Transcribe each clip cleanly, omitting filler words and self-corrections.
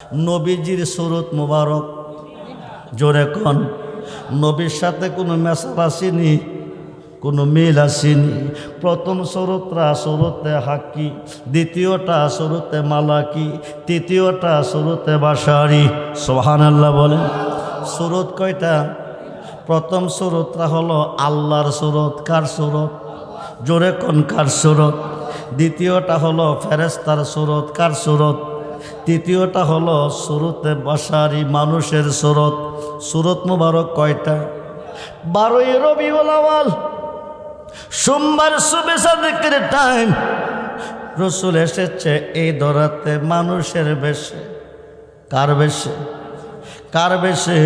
নবীজির সুরত মুবারক জোরে কোন নবীর সাথে কোনো মেশাল আসেনি, কোনো মিল আসেনি। প্রথম সুরতটা সুরতে হাক্কি, দ্বিতীয়টা সুরতে মালাকি, তৃতীয়টা সুরতে বাশারি। সুবহানাল্লাহ বলেন। সুরত কয়টা? প্রথম সুরতটা হলো আল্লাহর সুরত। কার সুরত? জোরে কোন কার সুরত? দ্বিতীয়টা হলো ফেরেশতার সুরত। কার সুরত? তৃতীয়টা হলো সুরতে বাশারি, মানুষের সুরত। সুরত মুবারক কয়টা? 12ই রবিউল আউয়াল সোমবার সুবে সাদেকের টাইম রসুল এসেছে এই দরাতে মানুষের বেশে। কার বেশে? কার বেশে?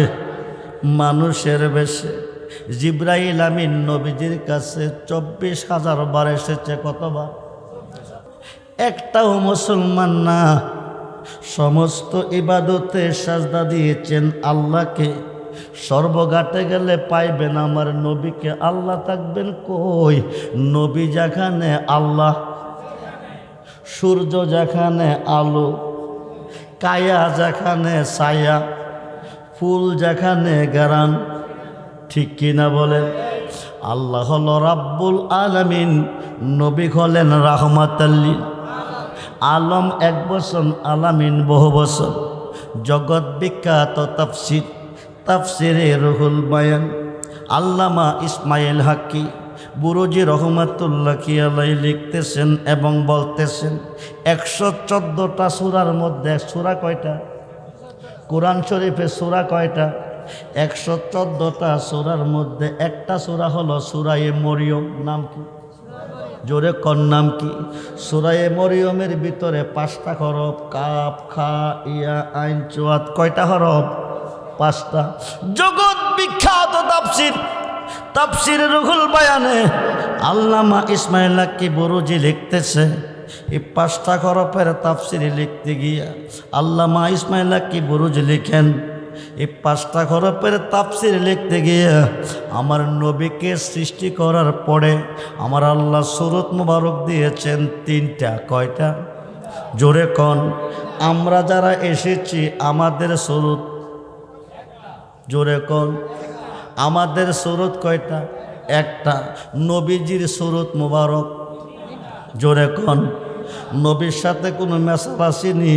মানুষের বেশে। জিবরাইল আমিন নবীজির কাছে 24,000 বার এসেছে। কতবার? একটাও মুসলমান না সমস্ত ইবাদতে সাজদা দিয়েছেন আল্লাহকে। সর্বঘাটে গেলে পাইবেন আমার নবীকে। আল্লাহ থাকবেন কই? নবী যেখানে আল্লাহ, সূর্য যেখানে আলো, কায়া যেখানে ছায়া, ফুল যেখানে গারান। ঠিক কিনা বলেন? আল্লাহ হলো রাব্বুল আলামিন, নবী হলেন রাহমাতাল লিল আলম। এক বছর, আলামিন বহু বছর। জগৎ বিখ্যাত তাফসির, তাফসিরে রুহুল বায়ান আল্লামা ইসমাইল হাক্কি বুরুজি রহমাতুল্লাহি আলাইহি লিখতেছেন এবং বলতেছেন 114টা সূরার মধ্যে সূরা কয়টা? কোরআন শরীফে সূরা কয়টা? 114টা সূরার মধ্যে একটা সূরা হলো সূরায়ে মরিয়ম। নাম কি? জোরে কোন নাম কি? সূরায়ে মরিয়মের ভিতরে 5টা হরফ, কাফ, খা, ইয়া, আইন, চুয়াত। কয়টা হরফ? 5টা। জগৎ বিখ্যাত তাফসির, তাফসিরে রুহুল বায়ানে আল্লামা ইসমাইল হাক্কি বুরুজি লিখতেছে, এই 5টা হরফের তাফসিরে লিখতে গিয়া আল্লামা ইসমাইল হাক্কি বুরুজি লিখেন, এই 5টা হরফের তাফসির লিখতে গিয়ে আমার নবীকে সৃষ্টি করার পরে আমার আল্লাহ সুরত মুবারক দিয়েছেন 3টা। কয়টা? জোরে কোন। আমরা যারা এসেছি আমাদের সুরত, জোরে কোন, আমাদের সুরত কয়টা? একটা। নবীজির সুরত মুবারক জোরে কোন নবীর সাথে কোনো মেশাল আসেনি,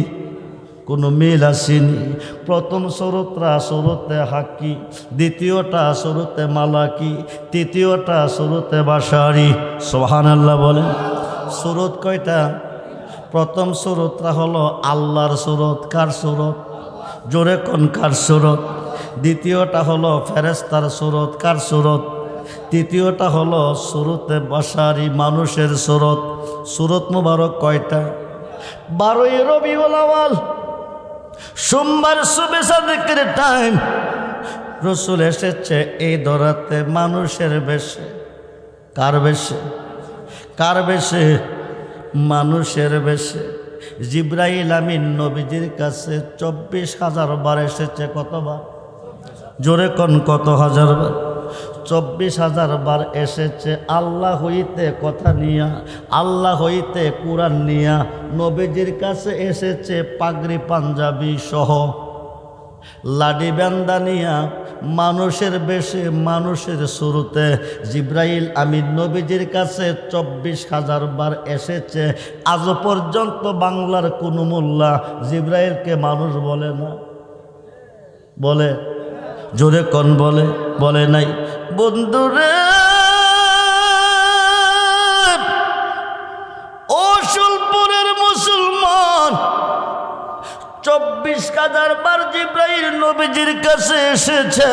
কোনো মিল আসেনি। প্রথম সুরতটা সুরতে হাক্কি, দ্বিতীয়টা সুরতে মালাকি, তৃতীয়টা সুরতে বাশারি। সুবহানাল্লাহ বলেন। সুরত কয়টা? প্রথম সুরতটা হলো আল্লাহর সুরত। কার সুরত? জোরে কোন কার সুরত? দ্বিতীয়টা হলো ফেরেশতার সুরত। কার সুরত? তৃতীয়টা হলো সুরতে বাশারি, মানুষের সুরত। সুরত মুবারক কয়টা? 12ই রবিউল আউয়াল সোমবার সুবে সাদেকের টাইম রসুল এসেছে এই দরাতে মানুষের বেশে। কার বেশে? কার বেশে? মানুষের বেশে। জিবরাইল আমিন নবীজির কাছে 24,000 বার এসেছে। কতবার? জোরে কোন কত হাজার বার? 24,000 বার এসেছে। আল্লাহ হইতে কথা নিয়া, আল্লাহ হইতে কুরআন নিয়া নবীজির কাছে এসেছে পাগড়ি পাঞ্জাবি সহ, লাডি বান্দা নিয়া, মানুষের বেশে, মানুষের সুরতে জিবরাইল আমিন নবীজির কাছে 24,000 বার এসেছে। আজ পর্যন্ত বাংলার কোন মোল্লা জিবরাইলকে মানুষ বলে না। বলে? জোরে কোন বলে? বলে নাই। বন্ধুরে, ও সুলপুরের মুসলমান, 24,000 বার জিবরাইল নবীজির কাছে এসেছে।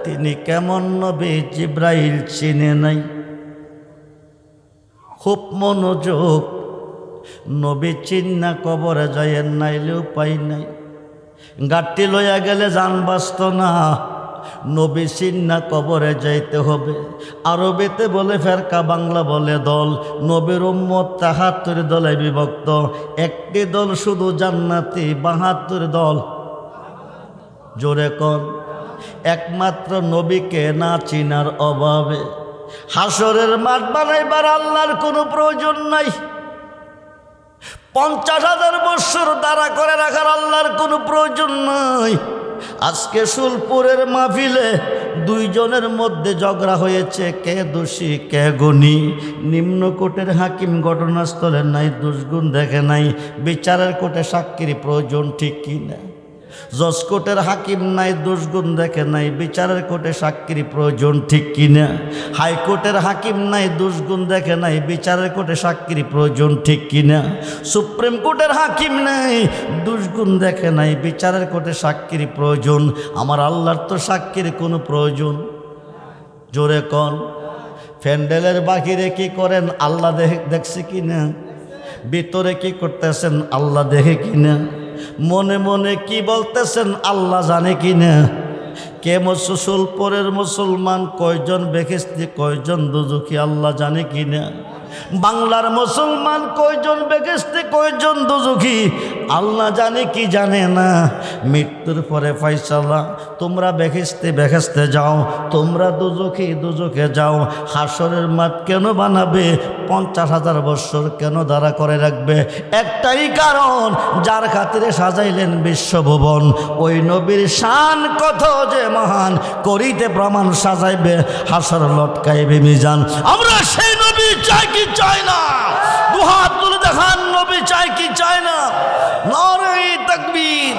তিনি কেমন নবী জিবরাইল চিনে নাই। খুব মনোযোগ। নবী চিন্না কবরে যাইয়েন নাইলে উপায় নাই। গাড়ি লইয়া গেলে যান বাঁচত না। নবী চিন্না কবরে যাইতে হবে। আরবিতে বলে ফেরকা, বাংলা বলে দল। নবীর উম্মত 73 দলে বিভক্ত। একটি দল শুধু জান্নাতি, 72 দল। জোরে কোন। একমাত্র নবীকে না চিনার অভাবে হাসরের মাঠ বানাইবার আল্লাহর কোনো প্রয়োজন নাই। 50,000 বছর দাঁড়া করে রাখার আল্লাহর কোনো প্রয়োজন নাই। আজকে সুলপুরের মাহফিলে দুইজনের মধ্যে ঝগড়া হয়েছে, কে দোষী কে গুণী। নিম্নকোটের হাকিম ঘটনাস্থলে নাই, দুষ্গুণ দেখে নাই, বিচারের কোর্টে সাক্ষীর প্রয়োজন, ঠিক কিনা? জজকোর্টের হাকিম নাই, দুষ্গুণ দেখে নাই, বিচারের কোর্টে সাক্ষীর প্রয়োজন, ঠিক কিনা? হাইকোর্টের হাকিম নাই, দুষ্গুণ দেখে নাই, বিচারের কোর্টে সাক্ষীর প্রয়োজন, ঠিক কিনা? সুপ্রিম কোর্টের হাকিম নাই, দুষ্গুণ দেখে নাই, বিচারের কোর্টে সাক্ষীর প্রয়োজন। আমার আল্লাহর তো সাক্ষীর কোনো প্রয়োজন। জোরে কন। প্যান্ডেলের বাহিরে কি করেন আল্লাহ দেখছে কিনা? ভিতরে কি করতেছেন আল্লাহ দেখে কিনা? মনে মনে কি বলতেছেন আল্লাহ জানে কিনা? কে সুলপুরের মুসলমান কয়জন বেহেশতি কয়জন দুজখী আল্লাহ জানে কিনা? বাংলার মুসলমান কয়জন বেহেশতি কয়জন দুজখী আল্লাহ জানে কি জানে না? মৃত্যুর পরে ফয়সালা, তোমরা বেহেশতে যাও, তোমরা দুজখে যাও। হাসরের মাঠ কেন বানাবে? 50,000 বছর কেন দাঁড়া করে রাখবে? একটাই কারণ, যার খাতিরে সাজাইলেন বিশ্বভুবন, ওই নবীর শান কত যে মহান, করিতে প্রমাণ সাজাইবে, হাসর লটকাইবে মিজান। আমরা সেই নবী চাই কি চাই না? দুহাত তুলে দেখান, নবী চাই কি চাই না? নারে তাকবীর।